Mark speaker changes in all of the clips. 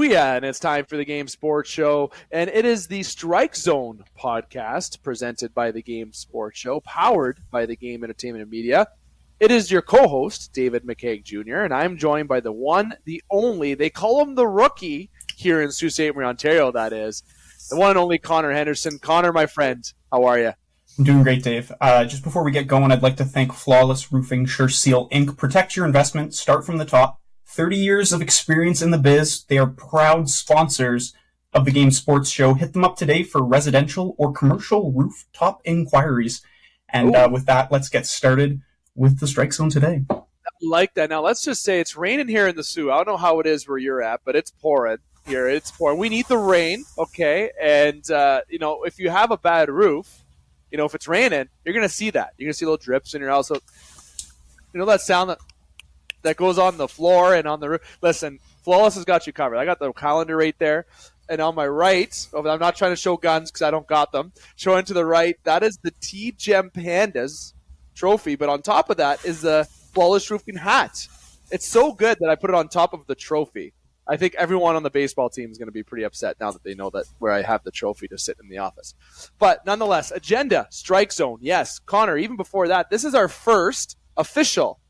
Speaker 1: Booyah, and it's time for the Game Sports Show, and it is the Strike Zone podcast presented by the Game Sports Show, powered by the Game Entertainment and Media. It is your co-host, David McCaig Jr., and I'm joined by the one, the only, they call him the rookie here in Sault Ste. Marie, Ontario, that is, the one and only Connor Henderson. Connor, my friend, how are you?
Speaker 2: I'm doing great, Dave. Just before we get going, I'd like to thank Flawless Roofing Sure Seal Inc. Protect your investment. Start from the top. 30 years of experience in the biz. They are proud sponsors of the Game Sports Show. Hit them up today for residential or commercial rooftop inquiries. And with that, let's get started with the Strike Zone today.
Speaker 1: I like that. Now, let's just say it's raining here in the Soo. I don't know how it is where you're at, but it's pouring here. It's pouring. We need the rain, okay? And, if you have a bad roof, if it's raining, you're going to see that. You're going to see little drips in your house. So, that sound that goes on the floor and on the roof. Listen, Flawless has got you covered. I got the calendar right there. And on my right, I'm not trying to show guns because I don't got them. Showing to the right, that is the T-Gem Pandas trophy. But on top of that is the Flawless Roofing hat. It's so good that I put it on top of the trophy. I think everyone on the baseball team is going to be pretty upset now that they know that where I have the trophy to sit in the office. But nonetheless, agenda, Strike Zone. Yes, Connor, even before that, this is our first official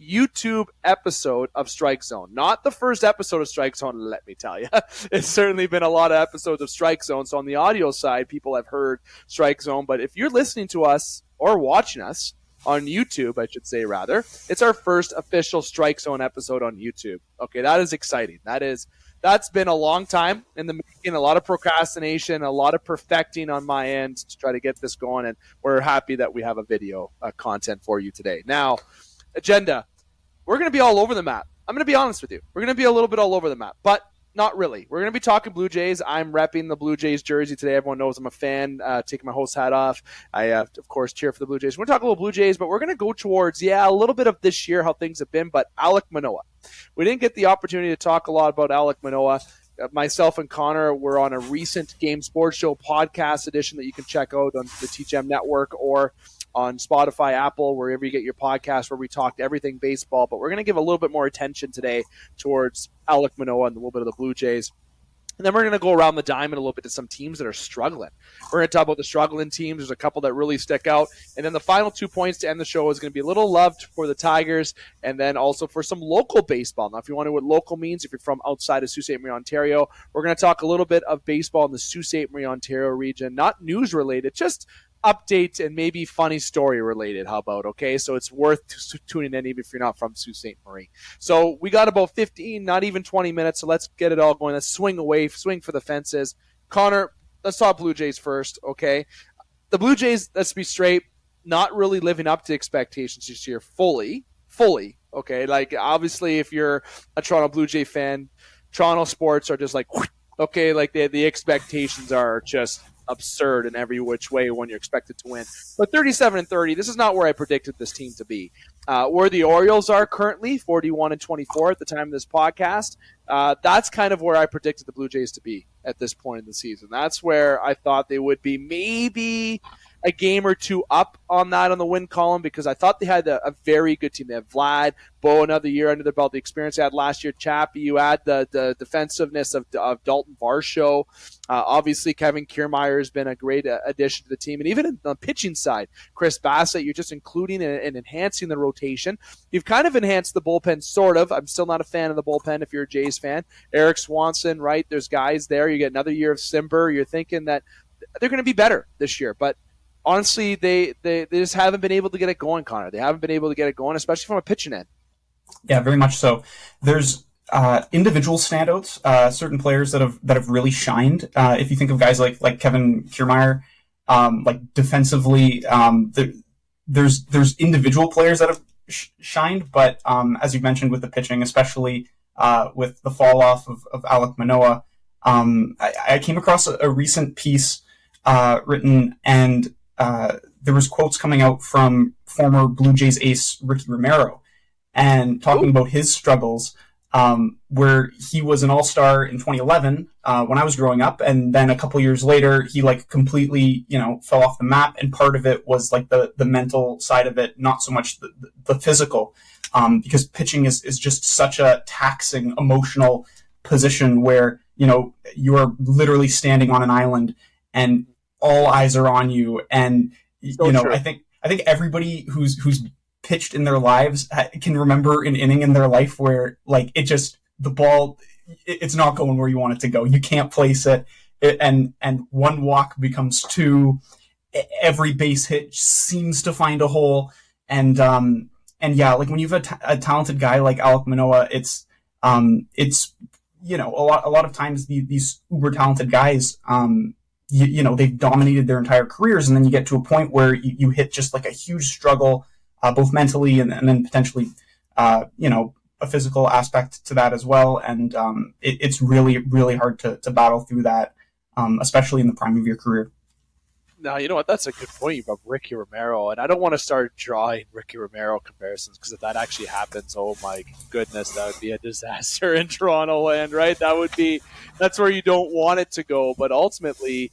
Speaker 1: YouTube episode of Strike Zone. Not the first episode of Strike Zone, let me tell you. It's certainly been a lot of episodes of Strike Zone. So on the audio side, people have heard Strike Zone. But if you're listening to us or watching us on YouTube, I should say rather, it's our first official Strike Zone episode on YouTube. Okay, that is exciting. That's been a long time in the making, a lot of procrastination, a lot of perfecting on my end to try to get this going. And we're happy that we have a video content for you today. Now, agenda. We're going to be all over the map. I'm going to be honest with you. We're going to be a little bit all over the map, but not really. We're going to be talking Blue Jays. I'm repping the Blue Jays jersey today. Everyone knows I'm a fan, taking my host hat off. I, of course, cheer for the Blue Jays. We're going to talk a little Blue Jays, but we're going to go towards, a little bit of this year, how things have been, but Alek Manoah. We didn't get the opportunity to talk a lot about Alek Manoah. Myself and Connor were on a recent Game Sports Show podcast edition that you can check out on the TGM Network or on Spotify, Apple, wherever you get your podcast, where we talked everything baseball. But we're going to give a little bit more attention today towards Alek Manoah and a little bit of the Blue Jays. And then we're going to go around the diamond a little bit to some teams that are struggling. We're going to talk about the struggling teams. There's a couple that really stick out. And then the final 2 points to end the show is going to be a little loved for the Tigers and then also for some local baseball. Now, if you want to know what local means, if you're from outside of Sault Ste. Marie, Ontario, we're going to talk a little bit of baseball in the Sault Ste. Marie, Ontario region. Not news-related, just update and maybe funny story related. How about, okay? So it's worth tuning in even if you're not from Sault Ste. Marie. So we got about 15, not even 20 minutes, so let's get it all going. Let's swing for the fences. Connor, let's talk Blue Jays first, okay? The Blue Jays, let's be straight, not really living up to expectations this year fully, okay? Like, obviously, if you're a Toronto Blue Jay fan, Toronto sports are just like, okay, like the expectations are just absurd in every which way when you're expected to win. But 37-30, this is not where I predicted this team to be. Where the Orioles are currently, 41-24 at the time of this podcast, that's kind of where I predicted the Blue Jays to be at this point in the season. That's where I thought they would be maybe a game or two up on that on the win column because I thought they had a very good team. They have Vlad, Bo, another year under their belt, the experience they had last year, Chappie. You add the defensiveness of Dalton Varsho. Obviously, Kevin Kiermaier has been a great addition to the team. And even on the pitching side, Chris Bassett, you're just including and enhancing the rotation. You've kind of enhanced the bullpen, sort of. I'm still not a fan of the bullpen if you're a Jays fan. Eric Swanson, right? There's guys there. You get another year of Simber. You're thinking that they're going to be better this year. But honestly, they just haven't been able to get it going, Connor. They haven't been able to get it going, especially from a pitching end.
Speaker 2: Yeah, very much so. There's individual standouts, certain players that have really shined. If you think of guys like Kevin Kiermaier, like defensively, there's individual players that have shined, but as you mentioned with the pitching, especially with the fall off of Alek Manoah, I came across a recent piece written and there was quotes coming out from former Blue Jays ace Ricky Romero and talking about his struggles, where he was an all-star in 2011 when I was growing up, and then a couple years later he completely fell off the map, and part of it was the mental side of it, not so much the physical, because pitching is just such a taxing emotional position where, you're literally standing on an island and all eyes are on you. And,
Speaker 1: So true.
Speaker 2: I think everybody who's pitched in their lives can remember an inning in their life where, like, the ball, it's not going where you want it to go. You can't place it. And one walk becomes two. Every base hit seems to find a hole. And yeah, like when you have a talented guy like Alek Manoah, it's a lot of times these uber talented guys, they've dominated their entire careers, and then you get to a point where you hit just like a huge struggle, both mentally and then potentially, a physical aspect to that as well. And it's really, really hard to battle through that, especially in the prime of your career.
Speaker 1: Now, you know what? That's a good point about Ricky Romero. And I don't want to start drawing Ricky Romero comparisons, because if that actually happens, oh my goodness, that would be a disaster in Toronto land, right? That's where you don't want it to go. But ultimately,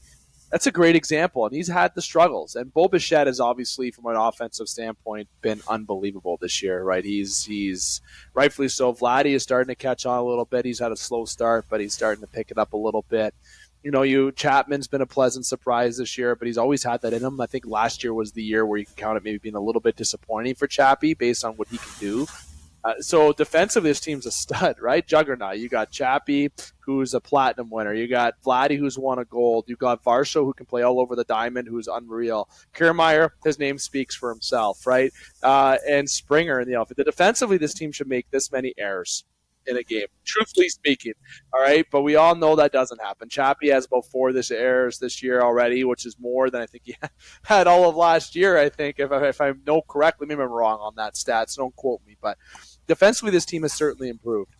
Speaker 1: that's a great example. And he's had the struggles. And Bo Bichette has obviously, from an offensive standpoint, been unbelievable this year, right? He's rightfully so. Vladdy is starting to catch on a little bit. He's had a slow start, but he's starting to pick it up a little bit. Chapman's been a pleasant surprise this year, but he's always had that in him. I think last year was the year where you can count it maybe being a little bit disappointing for Chappie based on what he can do. So defensively, this team's a stud, right? Juggernaut. You got Chappie, who's a platinum winner. You got Vladdy, who's won a gold. You got Varsho, who can play all over the diamond, who's unreal. Kiermaier, his name speaks for himself, right? And Springer in the outfit. Defensively, this team should make this many errors in a game, truthfully speaking. All right, but we all know that doesn't happen. Chappie has about 4 errors this year already, which is more than I think he had all of last year. I think, if I know correctly, maybe I'm wrong on that stat, so don't quote me. But defensively, this team has certainly improved.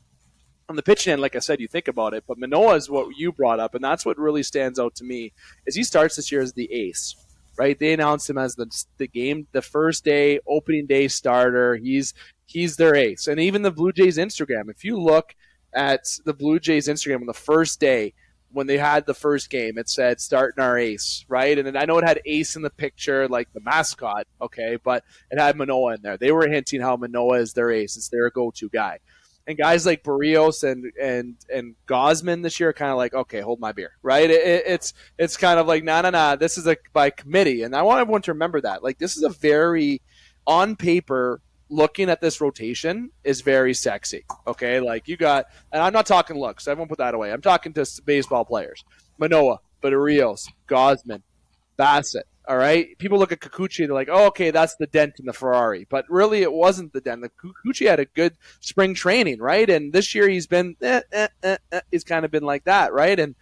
Speaker 1: On the pitching end, like I said, you think about it, but Manoah is what you brought up, and that's what really stands out to me. Is he starts this year as the ace, right? They announced him as the first day, opening day starter. He's their ace. And even the Blue Jays Instagram, if you look at the Blue Jays Instagram on the first day, when they had the first game, it said starting our ace, right? And I know it had ace in the picture, like the mascot, okay, but it had Manoah in there. They were hinting how Manoah is their ace. It's their go-to guy. And guys like Barrios and Gosman this year are kind of like, okay, hold my beer, right? It's kind of like, nah, this is by committee. And I want everyone to remember that. Like, this is a very, on paper, looking at this rotation is very sexy, okay? Like, you got, and I'm not talking looks, I won't put that away. I'm talking to baseball players. Manoah, Barrios, Gosman, Bassett, all right? People look at Kikuchi and they're like, oh, okay, that's the dent in the Ferrari. But really, it wasn't the dent. Kikuchi had a good spring training, right? And this year he's been, he's kind of been like that, right? And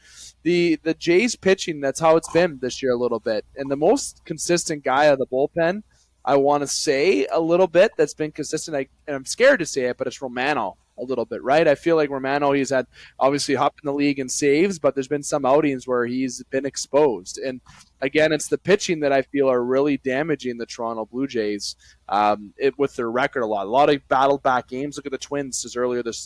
Speaker 1: the Jays pitching, that's how it's been this year a little bit. And the most consistent guy of the bullpen, I want to say a little bit that's been consistent, and I'm scared to say it, but it's Romano a little bit, right? I feel like Romano, he's had obviously up in the league in saves, but there's been some outings where he's been exposed. And again, it's the pitching that I feel are really damaging the Toronto Blue Jays with their record a lot. A lot of battled back games. Look at the Twins as earlier this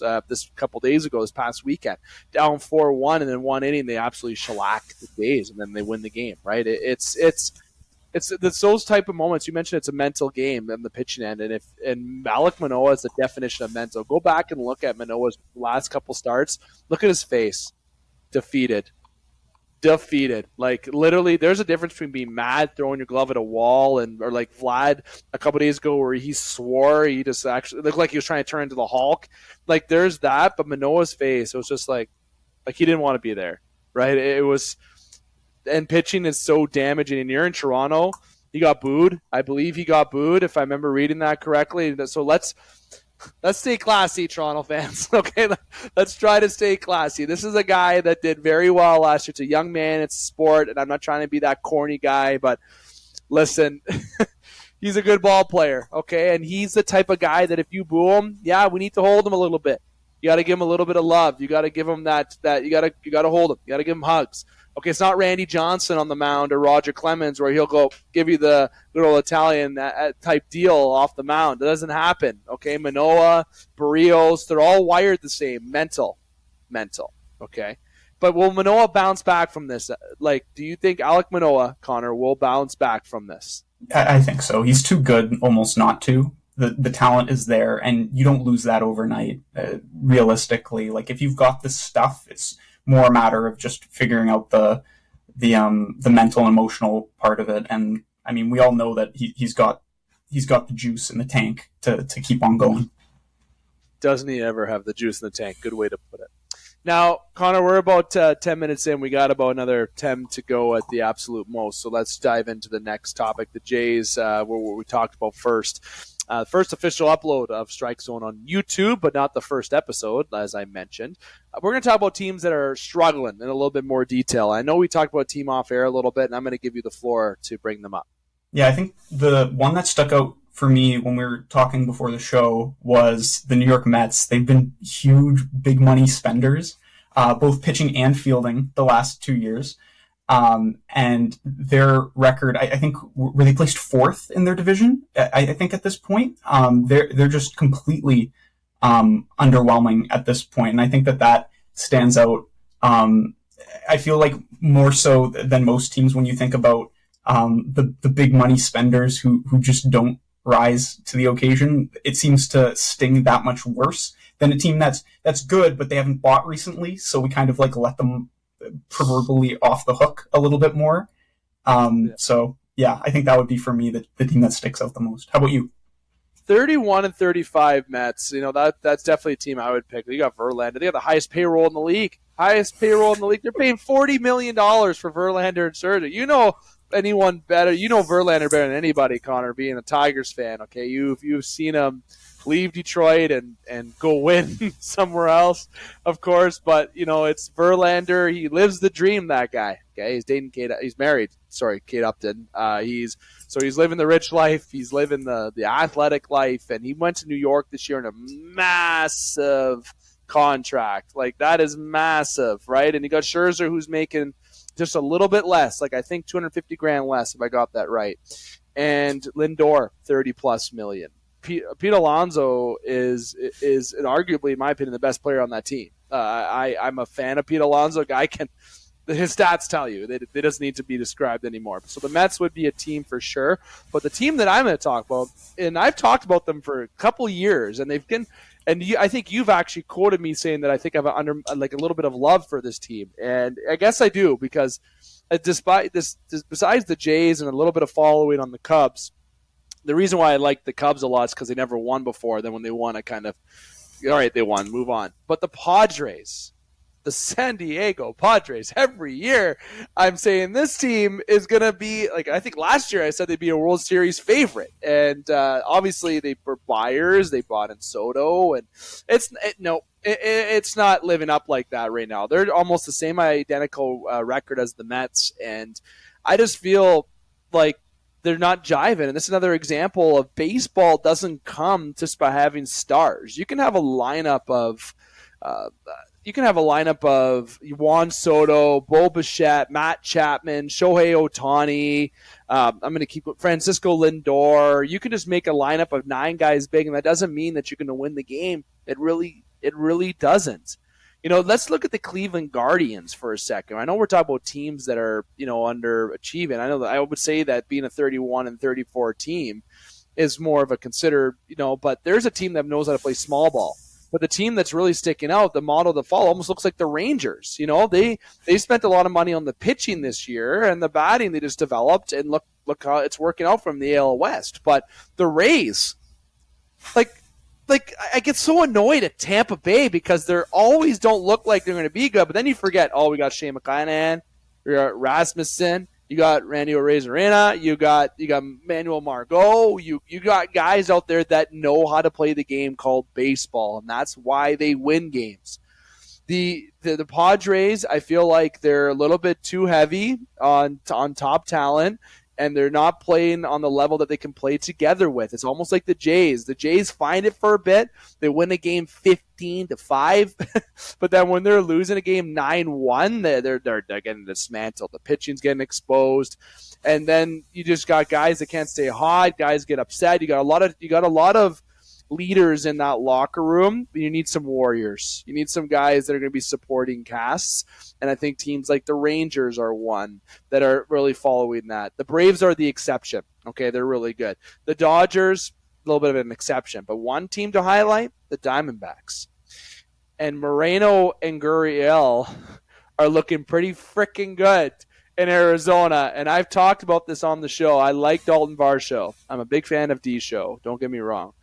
Speaker 1: couple days ago, this past weekend. Down 4-1, and then one inning, they absolutely shellacked the Jays, and then they win the game, right? It's those type of moments. You mentioned it's a mental game in the pitching end, and Alek Manoah is the definition of mental. Go back and look at Manoah's last couple starts. Look at his face. Defeated. Like, literally, there's a difference between being mad, throwing your glove at a wall, or like Vlad a couple days ago where he swore. He just actually looked like he was trying to turn into the Hulk. Like, there's that, but Manoah's face, it was just like he didn't want to be there, right? It was. And pitching is so damaging. And you're in Toronto, he got booed. I believe he got booed, if I remember reading that correctly. So let's stay classy, Toronto fans. Okay, let's try to stay classy. This is a guy that did very well last year. It's a young man. It's a sport, and I'm not trying to be that corny guy, but listen, he's a good ball player, okay? And he's the type of guy that if you boo him, yeah, we need to hold him a little bit. You got to give him a little bit of love. You got to give him that you got to hold him. You got to give him hugs. Okay, it's not Randy Johnson on the mound or Roger Clemens where he'll go give you the good old Italian type deal off the mound. That doesn't happen. Okay, Manoah, Barrios, they're all wired the same. Mental. Okay, but will Manoah bounce back from this? Like, do you think Alek Manoah, Connor, will bounce back from this?
Speaker 2: I think so. He's too good almost not to. the talent is there, and you don't lose that overnight. Realistically, like if you've got the stuff, it's more a matter of just figuring out the mental and emotional part of it. And I mean, we all know that he's got the juice in the tank to keep on going.
Speaker 1: Doesn't he ever have the juice in the tank? Good way to put it. Now, Connor, we're about 10 minutes in. We got about another 10 to go at the absolute most. So let's dive into the next topic, the Jays, what we talked about first. First official upload of Strike Zone on YouTube, but not the first episode, as I mentioned. We're going to talk about teams that are struggling in a little bit more detail. I know we talked about team off air a little bit, and I'm going to give you the floor to bring them up.
Speaker 2: Yeah, I think the one that stuck out for me when we were talking before the show was the New York Mets. They've been huge, big money spenders, both pitching and fielding the last 2 years. And their record, I think, were they placed fourth in their division? I think at this point, they're just completely underwhelming at this point, and I think that stands out. I feel like more so than most teams when you think about the big money spenders who just don't rise to the occasion. It seems to sting that much worse than a team that's good, but they haven't bought recently, so we kind of like let them proverbially off the hook a little bit more. So yeah, I think that would be for me the team that sticks out the most. How about you?
Speaker 1: 31 and 35 Mets. You know, that's definitely a team I would pick. You got Verlander. They got the highest payroll in the league. They're paying $40 million for Verlander and Scherzer. You know anyone better? You know Verlander better than anybody, Connor, being a Tigers fan. Okay, you've seen him leave Detroit and go win somewhere else, of course. But you know it's Verlander. He lives the dream. That guy. Okay, he's dating Kate. He's married. Sorry, Kate Upton. He's living the rich life. He's living the athletic life, and he went to New York this year in a massive contract. Like that is massive, right? And you got Scherzer, who's making just a little bit less, like I think $250,000 less, if I got that right. And Lindor, $30+ million. Pete Alonso is arguably, in my opinion, the best player on that team. I'm a fan of Pete Alonso. His stats tell you that it doesn't need to be described anymore. So the Mets would be a team for sure. But the team that I'm going to talk about, and I've talked about them for a couple years, and they've been. And I think you've actually quoted me saying that I think I've a little bit of love for this team, and I guess I do because despite this, besides the Jays and a little bit of following on the Cubs, the reason why I like the Cubs a lot is because they never won before. Then when they won, I kind of, all right, they won, move on. But the Padres, the San Diego Padres, every year I'm saying this team is going to be, like I think last year I said they'd be a World Series favorite. And obviously they were buyers. They bought in Soto. And it's not living up like that right now. They're almost the same identical record as the Mets. And I just feel like they're not jiving. And this is another example of baseball doesn't come just by having stars. You can have a lineup of Juan Soto, Bo Bichette, Matt Chapman, Shohei Ohtani. I'm going to keep Francisco Lindor. You can just make a lineup of 9 guys big, and that doesn't mean that you're going to win the game. It really doesn't. You know, let's look at the Cleveland Guardians for a second. I know we're talking about teams that are, underachieving. I know that I would say that being a 31 and 34 team is more of a considered, but there's a team that knows how to play small ball. But the team that's really sticking out, the model to follow, almost looks like the Rangers. They spent a lot of money on the pitching this year, and the batting they just developed, and look how it's working out from the AL West. But the Rays, like I get so annoyed at Tampa Bay because they always don't look like they're going to be good. But then you forget, we got Shane McClanahan, we got Rasmussen, you got Randy Arozarena, you got Manuel Margot, you got guys out there that know how to play the game called baseball, and that's why they win games. The Padres, I feel like they're a little bit too heavy on top talent, and they're not playing on the level that they can play together with. It's almost like the Jays. The Jays find it for a bit. They win a game 15-5, but then when they're losing a game 9-1, they're getting dismantled. The pitching's getting exposed, and then you just got guys that can't stay hot. Guys get upset. You got a lot of leaders in that locker room. You need some warriors. You need some guys that are going to be supporting casts. And I think teams like the Rangers are one that are really following that. The Braves are the exception. Okay, they're really good. The Dodgers, little bit of an exception. But one team to highlight, the Diamondbacks. And Moreno and Gurriel are looking pretty freaking good in Arizona. And I've talked about this on the show. I like Dalton Varsho. I'm a big fan of D Show. Don't get me wrong.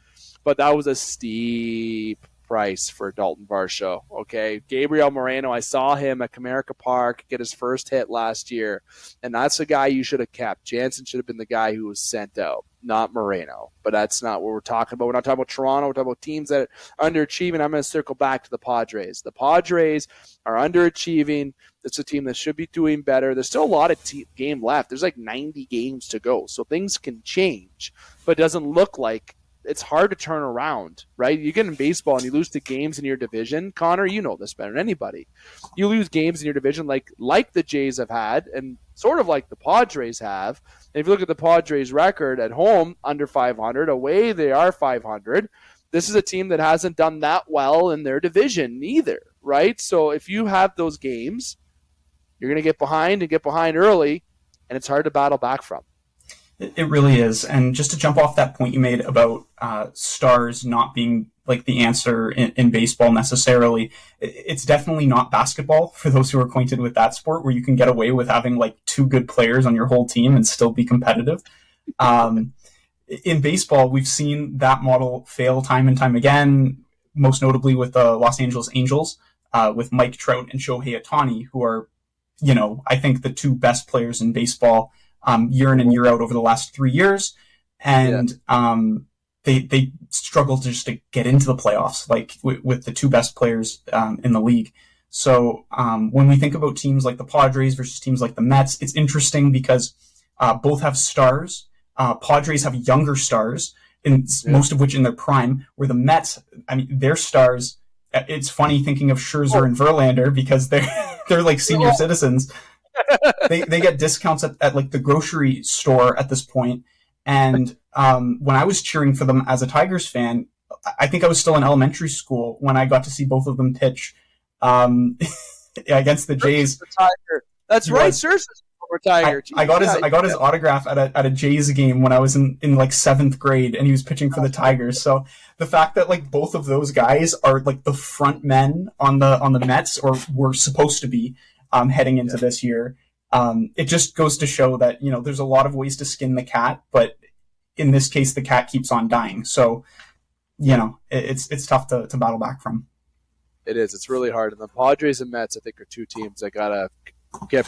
Speaker 1: But that was a steep price for Dalton Varsho. Okay. Gabriel Moreno, I saw him at Comerica Park get his first hit last year. And that's the guy you should have kept. Jansen should have been the guy who was sent out, not Moreno. But that's not what we're talking about. We're not talking about Toronto. We're talking about teams that are underachieving. I'm going to circle back to the Padres. The Padres are underachieving. It's a team that should be doing better. There's still a lot of game left. There's like 90 games to go. So things can change. But it doesn't look like it's hard to turn around, right? You get in baseball and you lose to games in your division. Connor, you know this better than anybody. You lose games in your division like the Jays have had and sort of like the Padres have. And if you look at the Padres record at home, under 500, away they are 500. This is a team that hasn't done that well in their division either, right? So if you have those games, you're going to get behind early, and it's hard to battle back from.
Speaker 2: It really is. And just to jump off that point you made about stars not being like the answer in baseball necessarily, it's definitely not basketball for those who are acquainted with that sport, where you can get away with having like 2 good players on your whole team and still be competitive. In baseball, we've seen that model fail time and time again, most notably with the Los Angeles Angels, with Mike Trout and Shohei Ohtani, who are, I think the 2 best players in baseball year in and year out over the last 3 years. And they struggle just to get into the playoffs, like with the 2 best players in the league. So when we think about teams like the Padres versus teams like the Mets, it's interesting because both have stars. Padres have younger stars, most of which in their prime, where the Mets, their stars, it's funny thinking of Scherzer and Verlander because they're like senior citizens. They get discounts at like the grocery store at this point. And when I was cheering for them as a Tigers fan, I think I was still in elementary school when I got to see both of them pitch against the Jays.
Speaker 1: That's right, Scherzer's a Tiger.
Speaker 2: I got his autograph at a Jays game when I was in like 7th grade, and he was pitching for the Tigers. So the fact that like both of those guys are like the front men on the Mets, or were supposed to be, heading into this year, it just goes to show that there's a lot of ways to skin the cat, but in this case the cat keeps on dying. So it's tough to battle back from.
Speaker 1: It is. It's really hard. And the Padres and Mets, I think, are 2 teams that gotta get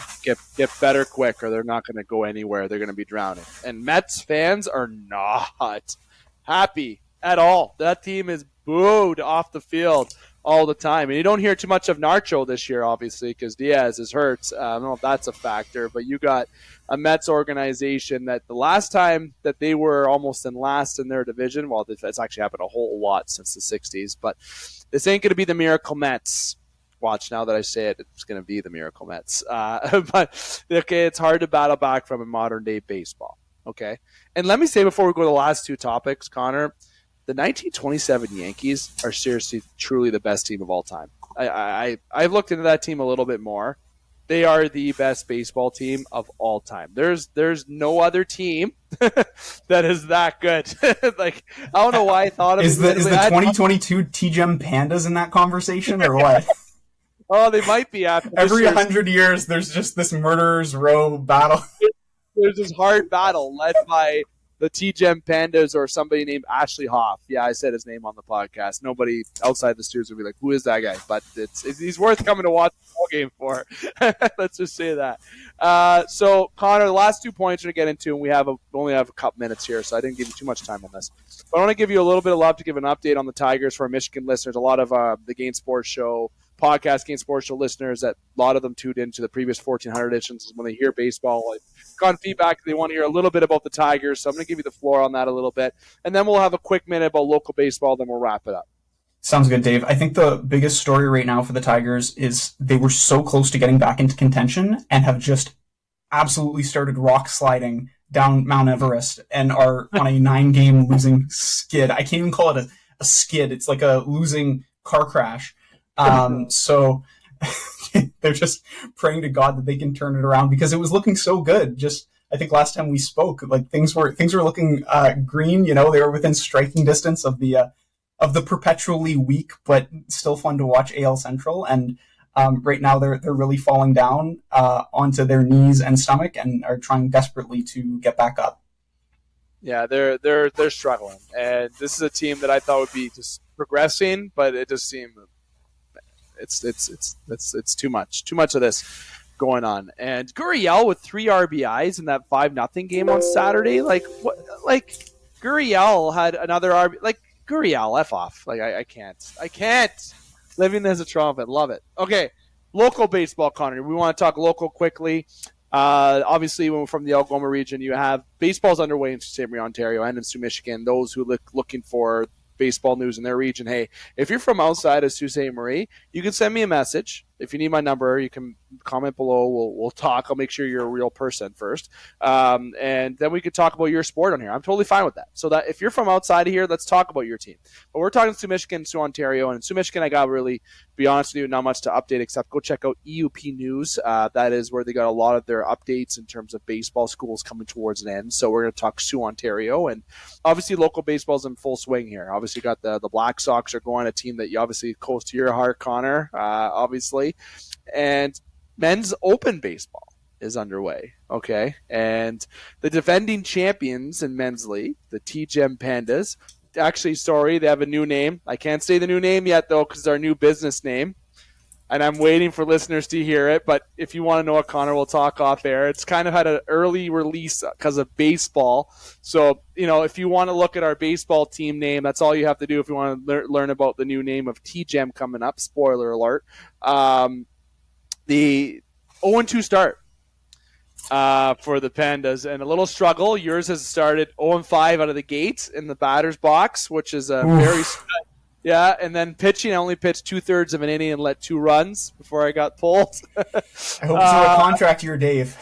Speaker 1: better quick, or they're not going to go anywhere. They're going to be drowning. And Mets fans are not happy at all. That team is booed off the field all the time. And you don't hear too much of Nacho this year, obviously, because Diaz is hurt. I don't know if that's a factor, but you got a Mets organization that the last time that they were almost in last in their division, well, that's actually happened a whole lot since the 60s, but this ain't going to be the Miracle Mets. Watch, now that I say it, it's going to be the Miracle Mets. But, okay, it's hard to battle back from in modern-day baseball, okay? And let me say before we go to the last 2 topics, Connor, the 1927 Yankees are seriously, truly the best team of all time. I've looked into that team a little bit more. They are the best baseball team of all time. There's no other team that is that good. Like, I don't know why I thought of it.
Speaker 2: Is the 2022 TGM Pandas in that conversation, or what?
Speaker 1: Oh, they might be after
Speaker 2: every 100 years. There's just this murderer's row battle.
Speaker 1: There's this hard battle led by the TGM Pandas or somebody named Ashley Hoff. Yeah, I said his name on the podcast. Nobody outside the studios would be like, "Who is that guy?" But he's worth coming to watch the ball game for. Let's just say that. So, Connor, the last 2 points we're going to get into, and we only have a couple minutes here, so I didn't give you too much time on this. But I want to give you a little bit of love to give an update on the Tigers for our Michigan listeners. A lot of the Gain Sports Show podcast, Gain Sports Show listeners, that a lot of them tuned into the previous 1400 editions when they hear baseball. Like, gotten feedback, they want to hear a little bit about the Tigers, so I'm going to give you the floor on that a little bit, and then we'll have a quick minute about local baseball, then we'll wrap it up.
Speaker 2: Sounds good, Dave. I think the biggest story right now for the Tigers is they were so close to getting back into contention and have just absolutely started rock sliding down Mount Everest and are on a 9-game losing skid. I can't even call it a skid. It's like a losing car crash. So they're just praying to God that they can turn it around, because it was looking so good just I think last time we spoke, like things were looking green. They were within striking distance of the perpetually weak but still fun to watch AL Central. And right now they're really falling down onto their knees and stomach and are trying desperately to get back up.
Speaker 1: Yeah, they're struggling, and this is a team that I thought would be just progressing, but it just seemed it's too much of this going on. And Gurriel with 3 RBIs in that 5-0 game on Saturday, like what? Like Gurriel had another RBI. Like Gurriel, F off. Like I can't. Living as a trumpet, love it. Okay, local baseball, Connor. We want to talk local quickly. Obviously, when we're from the Algoma region, you have baseball's underway in Sault Ste. Marie, Ontario, and in Sault, Michigan. Those who looking for baseball news in their region, hey, if you're from outside of Sault Ste. Marie, you can send me a message. If you need my number, you can comment below. We'll talk. I'll make sure you're a real person first, and then we could talk about your sport on here. I'm totally fine with that. So that if you're from outside of here, let's talk about your team. But we're talking Sault Michigan, Sault Ontario, and in Sault Michigan, I got really be honest with you, not much to update except go check out EUP News. That is where they got a lot of their updates in terms of baseball schools coming towards an end. So we're going to talk Sault Ontario, and obviously local baseball's in full swing here. Obviously got the Black Sox are going, a team that you obviously close to your heart, Connor, obviously. And men's open baseball is underway, okay? And the defending champions in men's league, the TGEM Pandas, actually, sorry, they have a new name. I can't say the new name yet, though, because it's our new business name. And I'm waiting for listeners to hear it. But if you want to know what, Connor, we'll talk off air. It's kind of had an early release because of baseball. So, if you want to look at our baseball team name, that's all you have to do if you want to learn about the new name of TGEM coming up. Spoiler alert. The 0-2 start for the Pandas, and a little struggle. Yours has started 0-5 out of the gate in the batter's box, which is a very yeah. And then pitching, I only pitched 2/3 of an inning and let 2 runs before I got pulled.
Speaker 2: I hope it's a contract year, Dave.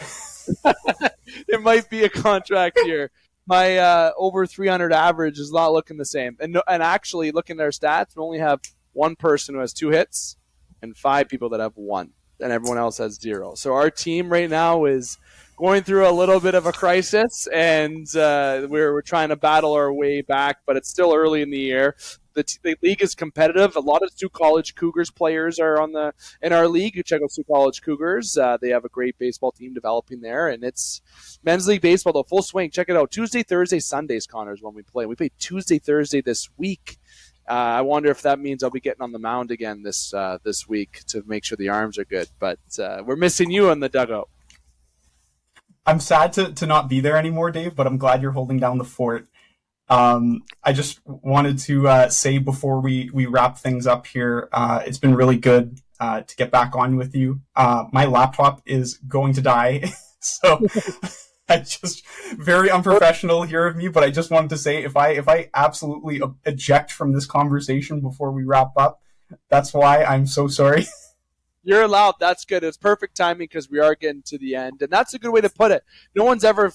Speaker 1: It might be a contract year. My over 300 average is not looking the same. And actually, looking at our stats, we only have one person who has 2 hits and 5 people that have 1. And everyone else has 0. So our team right now is going through a little bit of a crisis, and we're trying to battle our way back, but it's still early in the year. The league is competitive. A lot of Sioux College Cougars players are in our league. You check out Sioux College Cougars. They have a great baseball team developing there, and it's men's league baseball, though, full swing. Check it out. Tuesday, Thursday, Sundays, Connors, when we play. We play Tuesday, Thursday this week. I wonder if that means I'll be getting on the mound again this week to make sure the arms are good. But we're missing you in the dugout.
Speaker 2: I'm sad to not be there anymore, Dave, but I'm glad you're holding down the fort. I just wanted to say before we wrap things up here, it's been really good to get back on with you. My laptop is going to die, so I just very unprofessional here of me, but I just wanted to say if I absolutely eject from this conversation before we wrap up, that's why. I'm so sorry.
Speaker 1: You're allowed. That's good. It's perfect timing because we are getting to the end, and that's a good way to put it. No one's ever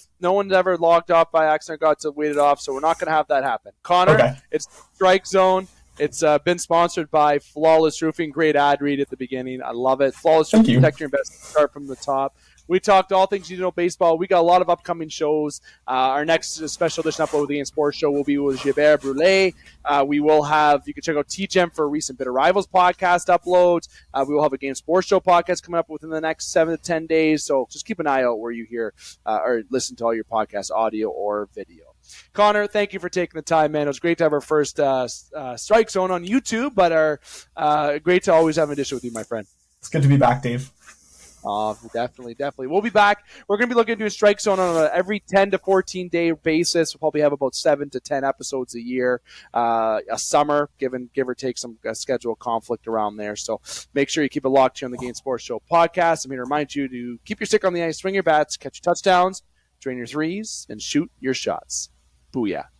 Speaker 1: logged off by accident, got to wait it off, so we're not going to have that happen. Connor, okay. It's Strike Zone. It's been sponsored by Flawless Roofing. Great ad read at the beginning. I love it. Flawless Roofing, protect your investment. Start from the top. We talked all things you need to know baseball. We got a lot of upcoming shows. Our next special edition upload of the Game Sports Show will be with Gilbert Brulé. We will have, you can check out TGEM for recent Bitter Rivals podcast uploads. We will have a Game Sports Show podcast coming up within the next 7 to 10 days. So just keep an eye out where you hear or listen to all your podcasts, audio or video. Connor, thank you for taking the time, man. It was great to have our first Strike Zone on YouTube, but great to always have an edition with you, my friend.
Speaker 2: It's good to be back, Dave.
Speaker 1: Definitely. We'll be back. We're going to be looking to do a Strike Zone on an every 10 to 14 day basis. We'll probably have about 7 to 10 episodes a year, a summer, give or take some schedule conflict around there. So make sure you keep it locked here on the Game Sports Show podcast. I'm going to remind you to keep your stick on the ice, swing your bats, catch your touchdowns, drain your threes, and shoot your shots. Booyah.